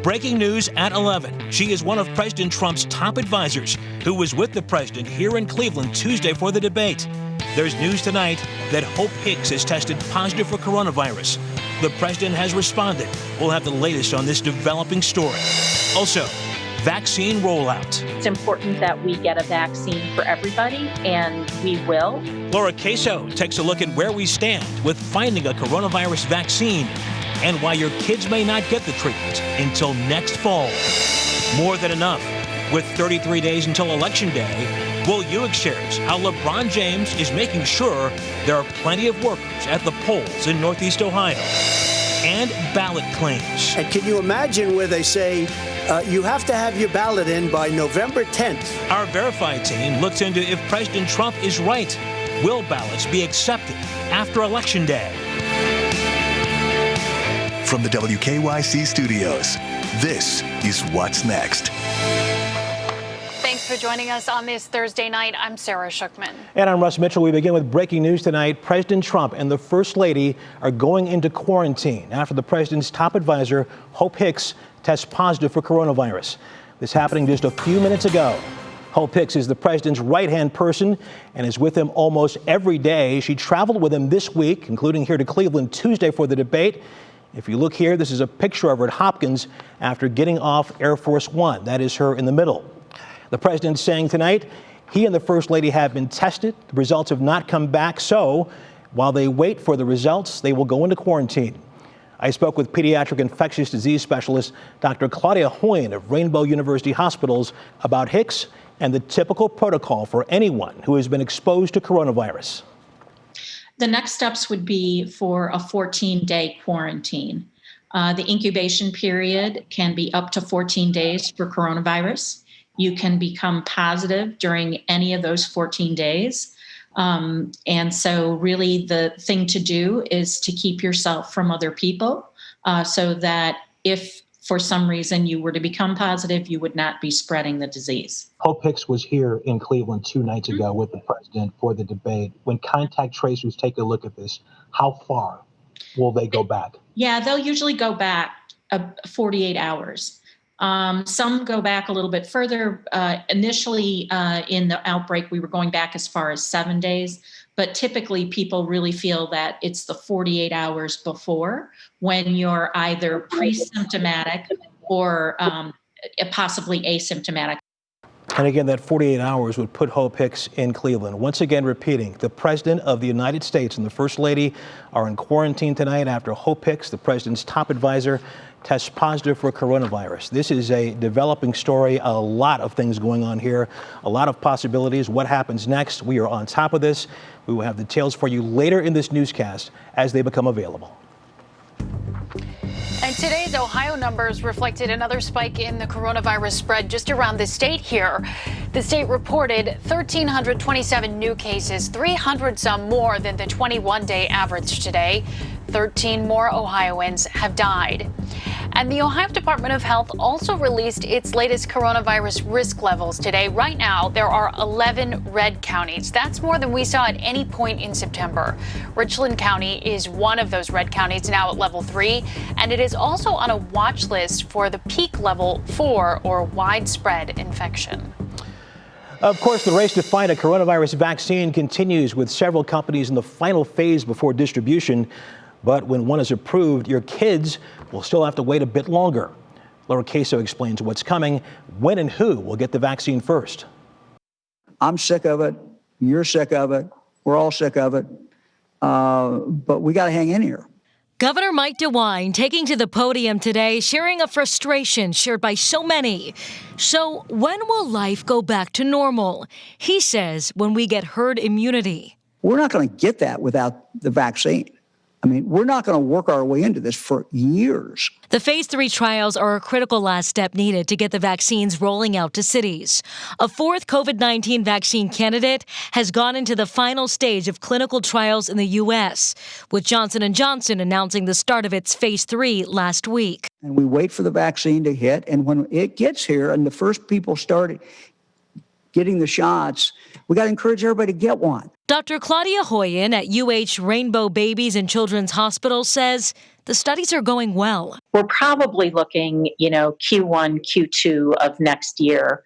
Breaking news at 11. She is one of President Trump's top advisors who was with the president here in Cleveland Tuesday for the debate. There's news tonight that Hope Hicks has tested positive for coronavirus. The president has responded. We'll have the latest on this developing story. Also, vaccine rollout. It's important that we get a vaccine for everybody, and we will. Laura Queso takes a look at where we stand with finding a coronavirus vaccine and why your kids may not get the treatment until next fall. More than enough. With 33 days until Election Day, Will Ewig shares how LeBron James is making sure there are plenty of workers at the polls in Northeast Ohio. And ballot claims. And can you imagine where they say you have to have your ballot in by November 10th? Our Verified team looks into if President Trump is right. Will ballots be accepted after Election Day? From the WKYC studios, this is What's Next. Thanks for joining us on this Thursday night. I'm Sarah Schuckman. And I'm Russ Mitchell. We begin with breaking news tonight. President Trump and the First Lady are going into quarantine after the president's top advisor, Hope Hicks, tests positive for coronavirus. This happening just a few minutes ago. Hope Hicks is the president's right-hand person and is with him almost every day. She traveled with him this week, including here to Cleveland Tuesday for the debate. If you look here, this is a picture of her at Hopkins after getting off Air Force One. That is her in the middle. The president saying tonight he and the First Lady have been tested. The results have not come back. So while they wait for the results, they will go into quarantine. I spoke with pediatric infectious disease specialist Dr. Claudia Hoyne of Rainbow University Hospitals about Hicks and the typical protocol for anyone who has been exposed to coronavirus. The next steps would be for a 14-day quarantine. The incubation period can be up to 14 days for coronavirus. You can become positive during any of those 14 days. And so really the thing to do is to keep yourself from other people so that if for some reason you were to become positive, you would not be spreading the disease. Hope Hicks was here in Cleveland 2 nights ago with the president for the debate. When contact tracers take a look at this, how far will they go back? Yeah, they'll usually go back 48 hours. Some go back a little bit further. Initially, in the outbreak, we were going back as far as 7 days, but typically people really feel that it's the 48 hours before when you're either pre-symptomatic or possibly asymptomatic. And again, that 48 hours would put Hope Hicks in Cleveland. Once again, repeating, the President of the United States and the First Lady are in quarantine tonight after Hope Hicks, the President's top advisor, tests positive for coronavirus. This is a developing story, a lot of things going on here, a lot of possibilities. What happens next? We are on top of this. We will have details for you later in this newscast as they become available. And today's Ohio numbers reflected another spike in the coronavirus spread just around the state here. The state reported 1,327 new cases, 300 some more than the 21-day average today. 13 more Ohioans have died. And the Ohio Department of Health also released its latest coronavirus risk levels today. Right now, there are 11 red counties. That's more than we saw at any point in September. Richland County is one of those red counties, now at level 3, and it is also on a watch list for the peak level 4 or widespread infection. Of course, the race to find a coronavirus vaccine continues with several companies in the final phase before distribution. But when one is approved, your kids will still have to wait a bit longer. Laura Queso explains what's coming, when and who will get the vaccine first. I'm sick of it. You're sick of it. We're all sick of it. But we got to hang in here. Governor Mike DeWine taking to the podium today, sharing a frustration shared by so many. So when will life go back to normal? He says when we get herd immunity. We're not going to get that without the vaccine. I mean, we're not going to work our way into this for years. The phase 3 trials are a critical last step needed to get the vaccines rolling out to cities. A fourth COVID-19 vaccine candidate has gone into the final stage of clinical trials in the U.S., with Johnson & Johnson announcing the start of its phase 3 last week. And we wait for the vaccine to hit, and when it gets here and the first people start getting the shots. We got to encourage everybody to get one. Dr. Claudia Hoyen at UH Rainbow Babies and Children's Hospital says the studies are going well. We're probably looking, Q1, Q2 of next year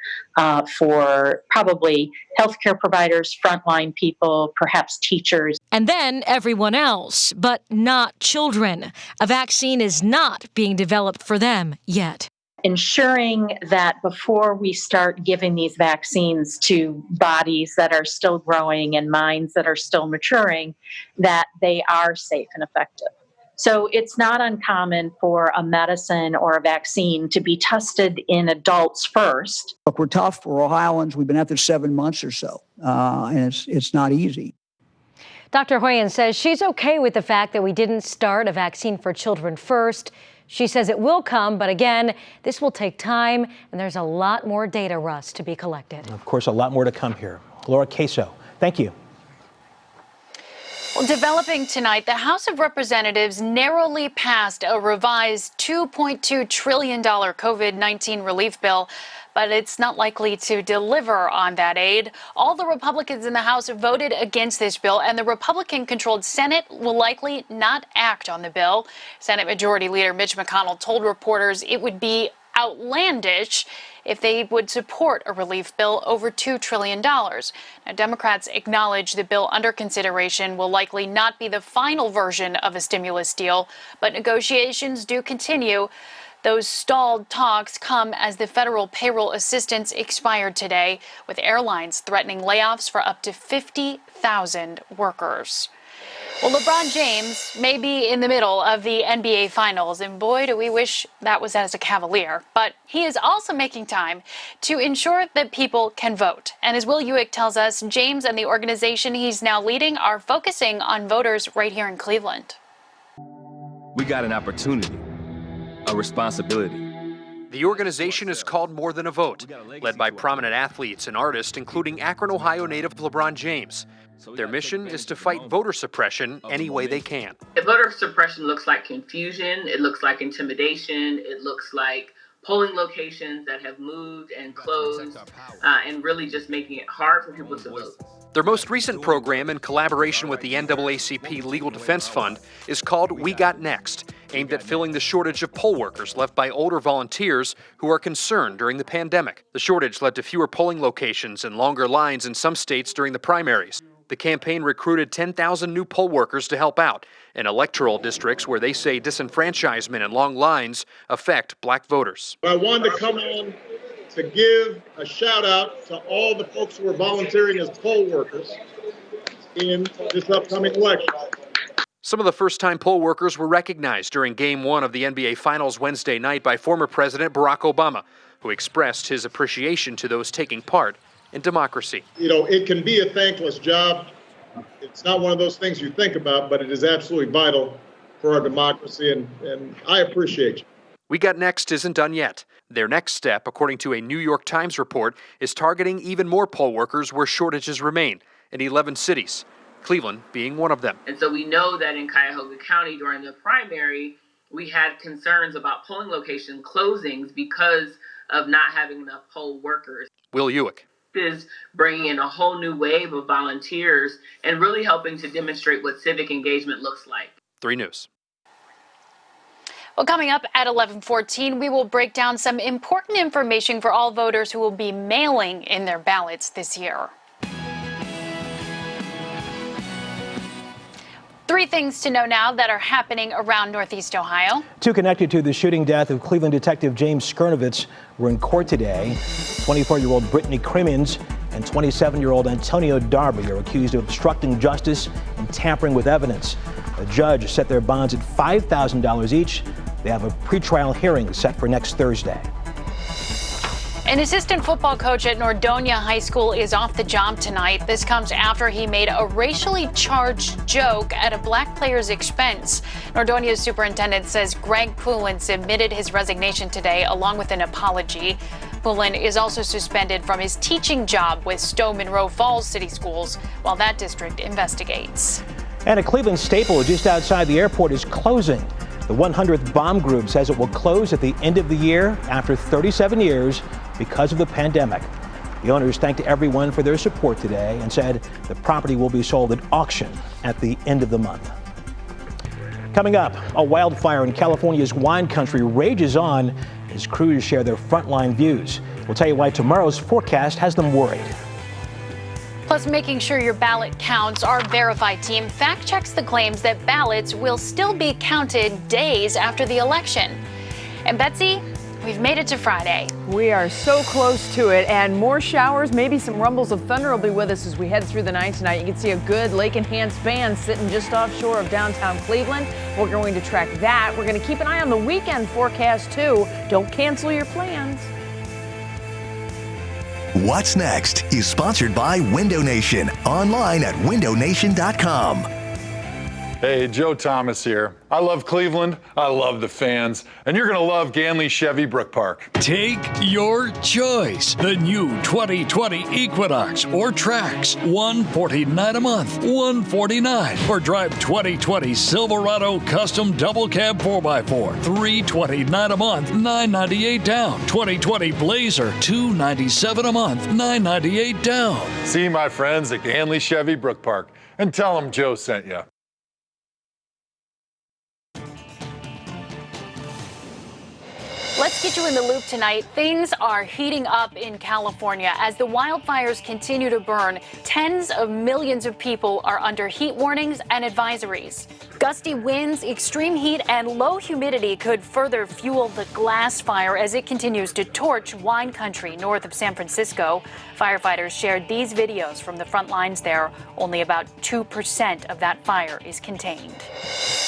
for probably healthcare providers, frontline people, perhaps teachers. And then everyone else, but not children. A vaccine is not being developed for them yet. Ensuring that before we start giving these vaccines to bodies that are still growing and minds that are still maturing, that they are safe and effective. So it's not uncommon for a medicine or a vaccine to be tested in adults first. Look, we're tough. We're Ohioans. We've been at this 7 months or so, and it's not easy. Dr. Hoyen says she's okay with the fact that we didn't start a vaccine for children first. She says it will come, but again, this will take time, and there's a lot more data, Russ, to be collected. Of course, a lot more to come here. Laura Queso, thank you. Well, developing tonight, the House of Representatives narrowly passed a revised $2.2 trillion COVID-19 relief bill, but it's not likely to deliver on that aid. All the Republicans in the House have voted against this bill, and the Republican-controlled Senate will likely not act on the bill. Senate Majority Leader Mitch McConnell told reporters it would be outlandish if they would support a relief bill over $2 trillion. Now, Democrats acknowledge the bill under consideration will likely not be the final version of a stimulus deal, but negotiations do continue. Those stalled talks come as the federal payroll assistance expired today, with airlines threatening layoffs for up to 50,000 workers. Well, LeBron James may be in the middle of the NBA Finals, and boy, do we wish that was as a Cavalier. But he is also making time to ensure that people can vote. And as Will Ewick tells us, James and the organization he's now leading are focusing on voters right here in Cleveland. We got an opportunity, a responsibility. The organization is called More Than a Vote, led by prominent athletes and artists, including Akron, Ohio native LeBron James. Their mission is to fight voter suppression any way they can. If voter suppression looks like confusion, it looks like intimidation, it looks like polling locations that have moved and closed, and really just making it hard for people to vote. Their most recent program, in collaboration with the NAACP Legal Defense Fund, is called We Got Next, aimed at filling the shortage of poll workers left by older volunteers who are concerned during the pandemic. The shortage led to fewer polling locations and longer lines in some states during the primaries. The campaign recruited 10,000 new poll workers to help out in electoral districts where they say disenfranchisement and long lines affect black voters. I wanted to come on to give a shout out to all the folks who are volunteering as poll workers in this upcoming election. Some of the first-time poll workers were recognized during Game 1 of the NBA Finals Wednesday night by former President Barack Obama, who expressed his appreciation to those taking part in democracy. It can be a thankless job. It's not one of those things you think about, but it is absolutely vital for our democracy, and I appreciate you. We Got Next isn't done yet. Their next step, according to a New York Times report, is targeting even more poll workers where shortages remain in 11 cities, Cleveland being one of them. And so we know that in Cuyahoga County during the primary, we had concerns about polling location closings because of not having enough poll workers. Will Ewick. Is bringing in a whole new wave of volunteers and really helping to demonstrate what civic engagement looks like. 3 News. Well, coming up at 11:14, we will break down some important information for all voters who will be mailing in their ballots this year. 3 things to know now that are happening around Northeast Ohio. 2 connected to the shooting death of Cleveland detective James Skirnovitz were in court today. 24-year-old Brittany Crimmins and 27-year-old Antonio Darby are accused of obstructing justice and tampering with evidence. A judge set their bonds at $5,000 each. They have a pretrial hearing set for next Thursday. An assistant football coach at Nordonia High School is off the job tonight. This comes after he made a racially charged joke at a black player's expense. Nordonia's superintendent says Greg Poulin submitted his resignation today along with an apology. Poulin is also suspended from his teaching job with Stowe-Monroe Falls City Schools while that district investigates. And a Cleveland staple just outside the airport is closing. The 100th Bomb Group says it will close at the end of the year after 37 years because of the pandemic. The owners thanked everyone for their support today and said the property will be sold at auction at the end of the month. Coming up, a wildfire in California's wine country rages on as crews share their frontline views. We'll tell you why tomorrow's forecast has them worried. Plus, making sure your ballot counts, our Verify team fact checks the claims that ballots will still be counted days after the election. And Betsy, we've made it to Friday. We are so close to it, and more showers, maybe some rumbles of thunder will be with us as we head through the night tonight. You can see a good lake-enhanced band sitting just offshore of downtown Cleveland. We're going to track that. We're going to keep an eye on the weekend forecast, too. Don't cancel your plans. What's Next is sponsored by Window Nation, online at windownation.com. Hey, Joe Thomas here. I love Cleveland, I love the fans, and you're gonna love Ganley Chevy Brook Park. Take your choice. The new 2020 Equinox or Trax, $149 a month, $149. Or drive 2020 Silverado Custom Double Cab 4x4, $329 a month, $998 down. 2020 Blazer, $297 a month, $998 down. See my friends at Ganley Chevy Brook Park and tell them Joe sent you. Let's get you in the loop tonight. Things are heating up in California as the wildfires continue to burn. Tens of millions of people are under heat warnings and advisories. Gusty winds, extreme heat, and low humidity could further fuel the glass fire as it continues to torch wine country north of San Francisco. Firefighters shared these videos from the front lines there. Only about 2% of that fire is contained.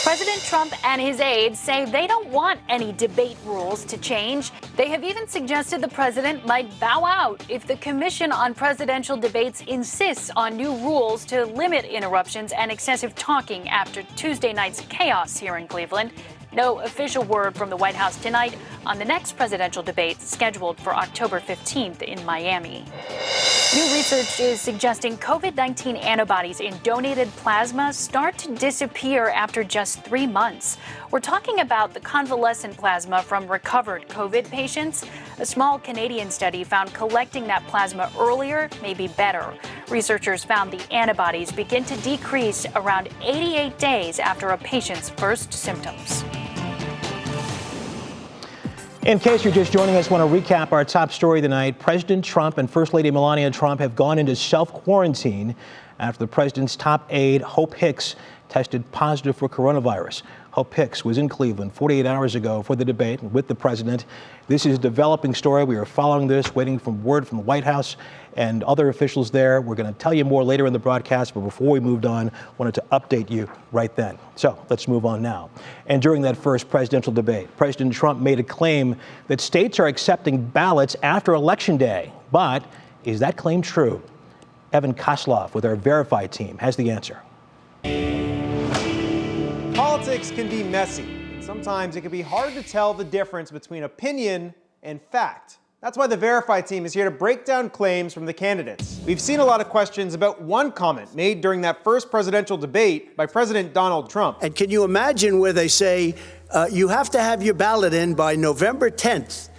President Trump and his aides say they don't want any debate rules to change. They have even suggested the president might bow out if the Commission on Presidential Debates insists on new rules to limit interruptions and excessive talking after Tuesday night's chaos here in Cleveland. No official word from the White House tonight on the next presidential debate scheduled for October 15th in Miami. New research is suggesting COVID-19 antibodies in donated plasma start to disappear after just 3 months. We're talking about the convalescent plasma from recovered COVID patients. A small Canadian study found collecting that plasma earlier may be better. Researchers found the antibodies begin to decrease around 88 days after a patient's first symptoms. In case you're just joining us, I want to recap our top story tonight. President Trump and First Lady Melania Trump have gone into self-quarantine after the president's top aide, Hope Hicks, tested positive for coronavirus. Hope Hicks was in Cleveland 48 hours ago for the debate with the president. This is a developing story. We are following this, waiting for word from the White House and other officials there. We're going to tell you more later in the broadcast, but before we moved on, wanted to update you right then. So let's move on now. And during that first presidential debate, President Trump made a claim that states are accepting ballots after Election Day. But is that claim true? Evan Kosloff with our Verify team has the answer. Politics can be messy. Sometimes it can be hard to tell the difference between opinion and fact. That's why the Verify team is here to break down claims from the candidates. We've seen a lot of questions about one comment made during that first presidential debate by President Donald Trump. And can you imagine where they say you have to have your ballot in by November 10th?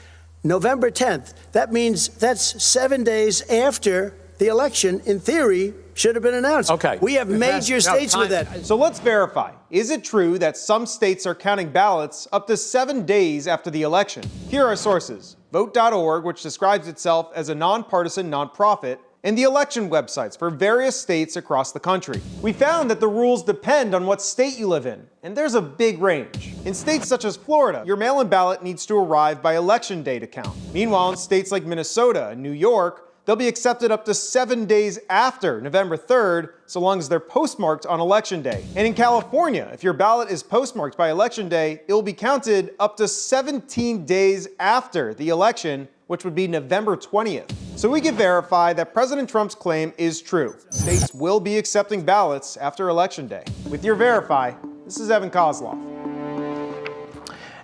November 10th. That means that's 7 days after the election, in theory, should have been announced. Okay. We have major states with that. So let's verify. Is it true that some states are counting ballots up to 7 days after the election? Here are sources. Vote.org, which describes itself as a nonpartisan nonprofit, and the election websites for various states across the country. We found that the rules depend on what state you live in, and there's a big range. In states such as Florida, your mail-in ballot needs to arrive by Election Day to count. Meanwhile, in states like Minnesota and New York, they'll be accepted up to 7 days after November 3rd, so long as they're postmarked on Election Day. And in California, if your ballot is postmarked by Election Day, it will be counted up to 17 days after the election, which would be November 20th. So we can verify that President Trump's claim is true. States will be accepting ballots after Election Day. With your Verify, this is Evan Kosloff.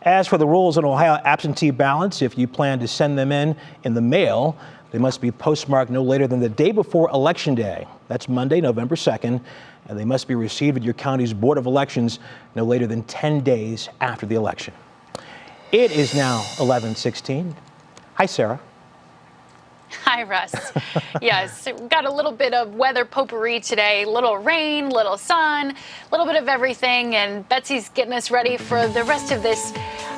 As for the rules on Ohio absentee ballots, if you plan to send them in the mail, they must be postmarked no later than the day before Election Day. That's Monday, November 2nd, and they must be received at your county's Board of Elections no later than 10 days after the election. It is now 11:16. Hi, Sarah. Hi, Russ. Yes, we've got a little bit of weather potpourri today. Little rain, little sun, a little bit of everything. And Betsy's getting us ready for the rest of this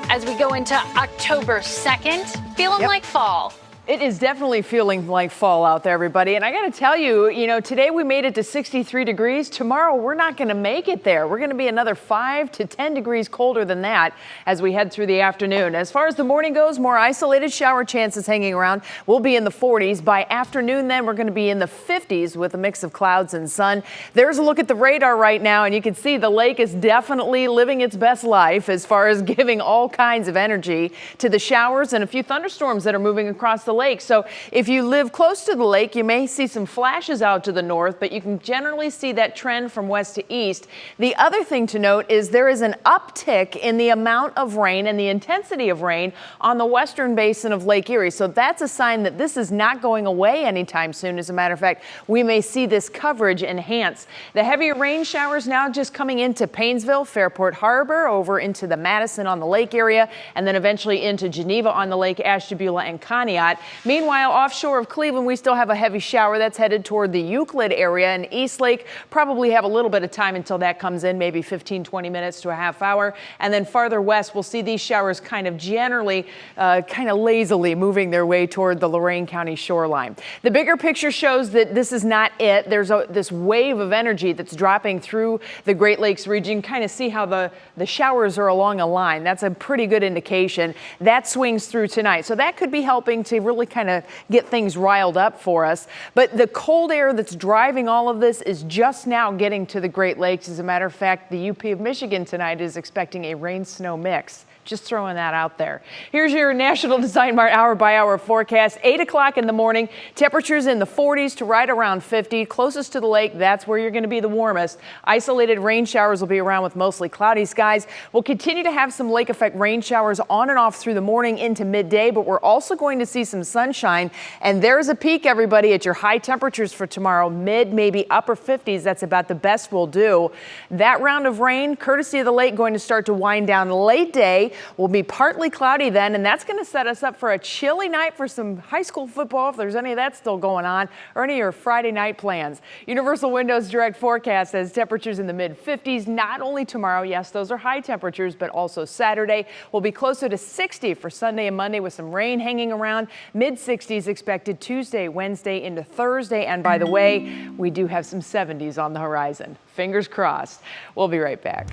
as we go into October 2nd. Feeling like fall. It is definitely feeling like fall out there, everybody. And I got to tell you, today we made it to 63 degrees. Tomorrow, we're not going to make it there. We're going to be another 5 to 10 degrees colder than that as we head through the afternoon. As far as the morning goes, more isolated shower chances hanging around. We'll be in the 40s. By afternoon, then, we're going to be in the 50s with a mix of clouds and sun. There's a look at the radar right now, and you can see the lake is definitely living its best life as far as giving all kinds of energy to the showers and a few thunderstorms that are moving across the lake. So if you live close to the lake, you may see some flashes out to the north, but you can generally see that trend from west to east. The other thing to note is there is an uptick in the amount of rain and the intensity of rain on the western basin of Lake Erie. So that's a sign that this is not going away anytime soon. As a matter of fact, we may see this coverage enhance. The heavier rain showers now just coming into Paynesville, Fairport Harbor, over into the Madison on the lake area, and then eventually into Geneva on the lake, Ashtabula and Conneaut. Meanwhile, offshore of Cleveland, we still have a heavy shower that's headed toward the Euclid area, and East Lake probably have a little bit of time until that comes in, maybe 15, 20 minutes to a half hour. And then farther west, we'll see these showers kind of generally, kind of lazily moving their way toward the Lorain County shoreline. The bigger picture shows that this is not it. There's this wave of energy that's dropping through the Great Lakes region. Kind of see how the showers are along a line. That's a pretty good indication. That swings through tonight. So that could be helping to really kind of get things riled up for us. But the cold air that's driving all of this is just now getting to the Great Lakes. As a matter of fact, the UP of Michigan tonight is expecting a rain-snow mix. Just throwing that out there. Here's your National Design Mart hour-by-hour forecast. 8 o'clock in the morning, temperatures in the 40s to right around 50. Closest to the lake, that's where you're going to be the warmest. Isolated rain showers will be around with mostly cloudy skies. We'll continue to have some lake effect rain showers on and off through the morning into midday, but we're also going to see some sunshine. And there's a peak, everybody, at your high temperatures for tomorrow, mid, maybe upper 50s. That's about the best we'll do. That round of rain, courtesy of the lake, going to start to wind down late day. Will be partly cloudy then, and that's going to set us up for a chilly night for some high school football, if there's any of that still going on, or any of your Friday night plans. Universal Windows Direct forecast has temperatures in the mid-50s, not only tomorrow, yes, those are high temperatures, but also Saturday will be closer to 60 for Sunday and Monday with some rain hanging around. Mid-60s expected Tuesday, Wednesday into Thursday, and by the way, we do have some 70s on the horizon. Fingers crossed. We'll be right back.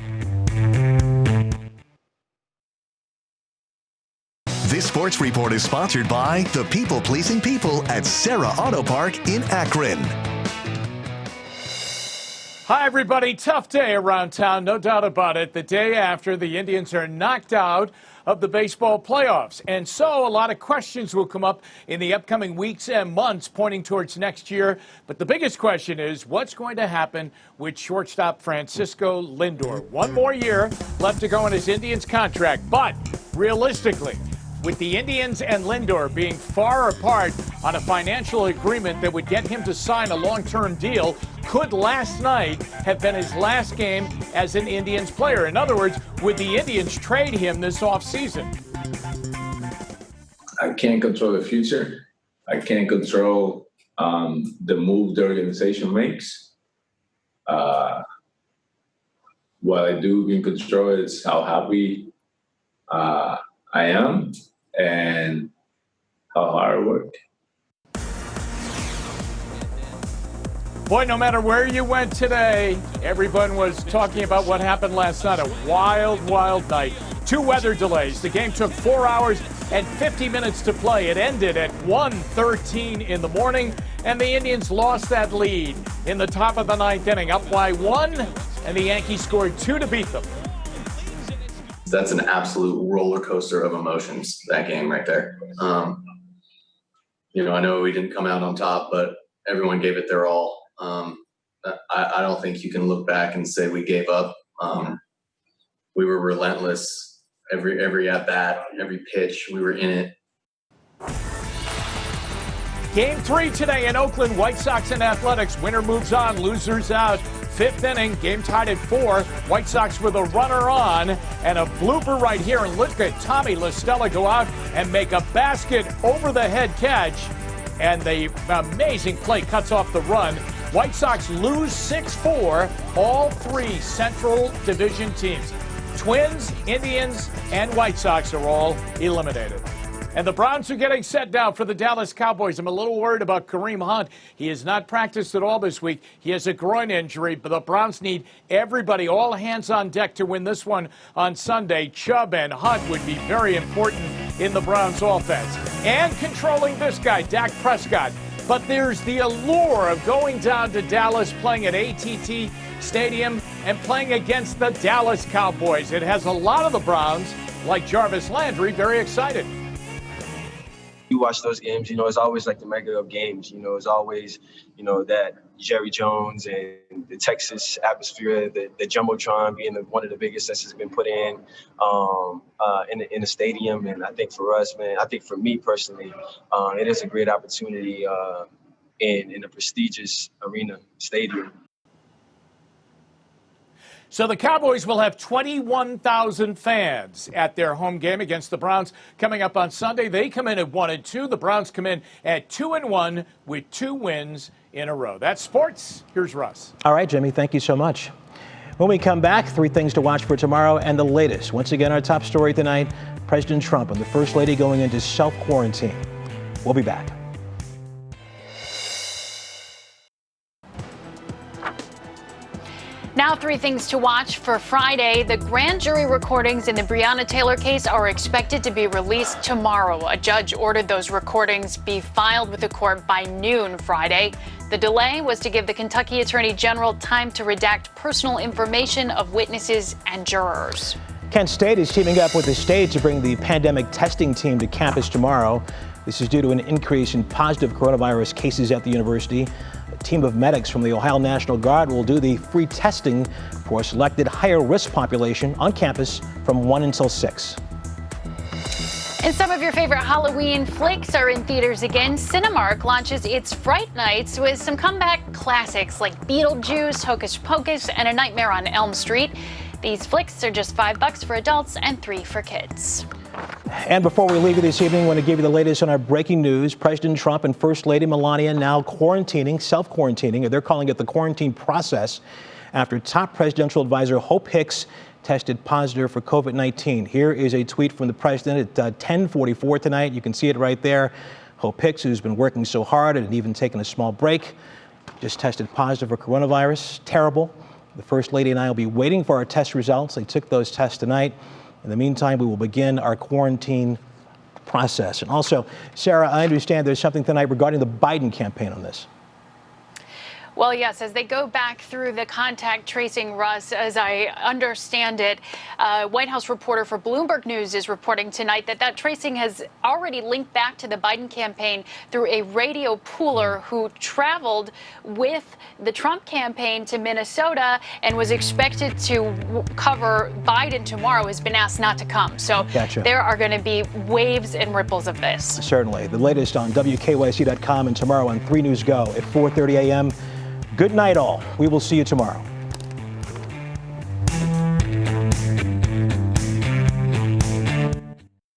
This sports report is sponsored by the people-pleasing people at Serra Auto Park in Akron. Hi, everybody. Tough day around town, no doubt about it. The day after the Indians are knocked out of the baseball playoffs. And so a lot of questions will come up in the upcoming weeks and months pointing towards next year. But the biggest question is what's going to happen with shortstop Francisco Lindor? One more year left to go on his Indians contract. But realistically, with the Indians and Lindor being far apart on a financial agreement that would get him to sign a long-term deal, could last night have been his last game as an Indians player? In other words, would the Indians trade him this offseason? I can't control the future. I can't control the move the organization makes. What I do in control is how happy I am and how hard I work. Boy, no matter where you went today, everyone was talking about what happened last night. A wild, wild night. 2 weather delays. The game took 4 hours and 50 minutes to play. It ended at 1:13 in the morning, and the Indians lost that lead in the top of the 9th inning, up by 1, and the Yankees scored 2 to beat them. That's an absolute roller coaster of emotions, that game right there. I know we didn't come out on top, but everyone gave it their all. I don't think you can look back and say we gave up. We were relentless every at bat, every pitch. We were in it. Game 3 today in Oakland, White Sox and Athletics. Winner moves on, losers out. 5th inning, game tied at 4. White Sox with a runner on, and a blooper right here. And look at Tommy La Stella go out and make a basket over the head catch and the amazing play cuts off the run. White Sox lose 6-4, all three Central Division teams. Twins, Indians, and White Sox are all eliminated. And the Browns are getting set now for the Dallas Cowboys. I'm a little worried about Kareem Hunt. He has not practiced at all this week. He has a groin injury, but the Browns need everybody, all hands on deck to win this one on Sunday. Chubb and Hunt would be very important in the Browns offense. And controlling this guy, Dak Prescott. But there's the allure of going down to Dallas, playing at AT&T Stadium, and playing against the Dallas Cowboys. It has a lot of the Browns, like Jarvis Landry, very excited. You watch those games, it's always like the mega up games. It's always, that Jerry Jones and the Texas atmosphere, the Jumbotron being one of the biggest that's been put in the stadium. And I think for us, man, I think for me personally, it is a great opportunity in a prestigious arena stadium. So the Cowboys will have 21,000 fans at their home game against the Browns coming up on Sunday. They come in at 1-2. The Browns come in at 2-1 with 2 wins in a row. That's sports. Here's Russ. All right, Jimmy, thank you so much. When we come back, 3 things to watch for tomorrow and the latest. Once again, our top story tonight, President Trump and the First Lady going into self-quarantine. We'll be back. Now, 3 things to watch for Friday. The grand jury recordings in the Breonna Taylor case are expected to be released tomorrow. A judge ordered those recordings be filed with the court by noon Friday. The delay was to give the Kentucky Attorney General time to redact personal information of witnesses and jurors. Kent State is teaming up with the state to bring the pandemic testing team to campus tomorrow. This is due to an increase in positive coronavirus cases at the university. A team of medics from the Ohio National Guard will do the free testing for a selected higher risk population on campus from 1 until 6. And some of your favorite Halloween flicks are in theaters again. Cinemark launches its Fright Nights with some comeback classics like Beetlejuice, Hocus Pocus, and A Nightmare on Elm Street. These flicks are just $5 for adults and $3 for kids. And before we leave you this evening, I want to give you the latest on our breaking news. President Trump and First Lady Melania now self-quarantining, or they're calling it the quarantine process, after top presidential advisor Hope Hicks tested positive for COVID-19. Here is a tweet from the president at 10:44 tonight. You can see it right there. Hope Hicks, who's been working so hard and even taken a small break, just tested positive for coronavirus. Terrible. The First Lady and I will be waiting for our test results. They took those tests tonight. In the meantime, we will begin our quarantine process. And also, Sarah, I understand there's something tonight regarding the Biden campaign on this. Well, yes, as they go back through the contact tracing, Russ, as I understand it, White House reporter for Bloomberg News is reporting tonight that tracing has already linked back to the Biden campaign through a radio pooler who traveled with the Trump campaign to Minnesota and was expected to cover Biden tomorrow, has been asked not to come. So Gotcha. There are going to be waves and ripples of this. Certainly. The latest on WKYC.com and tomorrow on 3 News Go at 4:30 a.m. Good night, all. We will see you tomorrow.